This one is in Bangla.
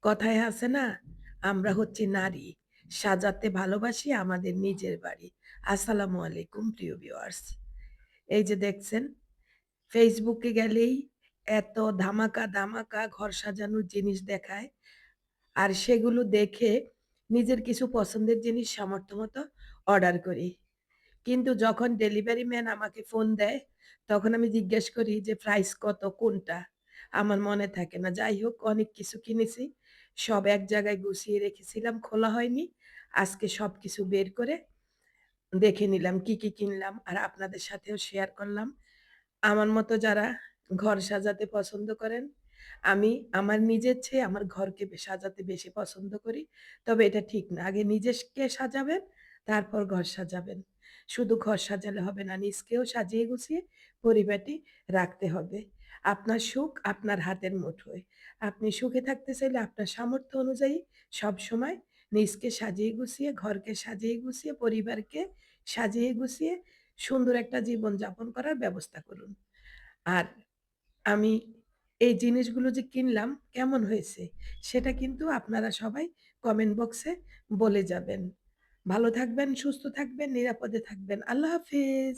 কথায় আছে না? আমরা হচ্ছি নারী। সাজাতে ভালোবাসি আমাদের নিজের বাড়ি। আসসালামু আলাইকুম প্রিয় ভিউয়ার্স। এই যে দেখছেন Facebook এ গেলেই এত ধামাকা, ধামাকা ঘর সাজানোর জিনিস দেখায়। আর সেগুলো দেখে নিজের কিছু পছন্দের জিনিস সামর্থ্য মতো অর্ডার করি। কিন্তু যখন ডেলিভারি ম্যান আমাকে ফোন দেয়, তখন আমি জিজ্ঞেস করি যে প্রাইস কত? কোনটা? আমার মনে থাকে না। যাই হোক অনেক কিছু কিনেছি। সব এক জায়গায় গুছিয়ে রেখেছিলাম, খোলা হয়নি। আজকে সবকিছু বের করে দেখে নিলাম কি, কি কিনলাম আর আপনাদের সাথেও শেয়ার করলাম। আমার মতো যারা ঘর সাজাতে পছন্দ করেন, আমি আমার নিজের চেয়ে আমার ঘরকে সাজাতে বেশি পছন্দ করি। তবে এটা ঠিক না। আগে নিজেকে সাজাবেন, তারপর ঘর সাজাবেন। শুধু ঘর সাজালে হবে না, নিজকেও সাজিয়ে গুছিয়ে পরিপাটি রাখতে হবে। আপনার সুখ আপনার হাতের মুঠোয়। আপনি সুখে থাকতে চাইলে আপনার সামর্থ্য অনুযায়ী সবসময় নিজকে সাজিয়ে গুছিয়ে, ঘরকে সাজিয়ে গুছিয়ে, পরিবারকে সাজিয়ে গুছিয়ে সুন্দর একটা জীবন যাপন করার ব্যবস্থা করুন। আর আমি এই জিনিসগুলো যে কিনলাম কেমন হয়েছে? সেটা কিন্তু আপনারা সবাই কমেন্ট বক্সে বলে যাবেন। ভালো থাকবেন, সুস্থ থাকবেন, নিরাপদে থাকবেন। আল্লাহ হাফেজ।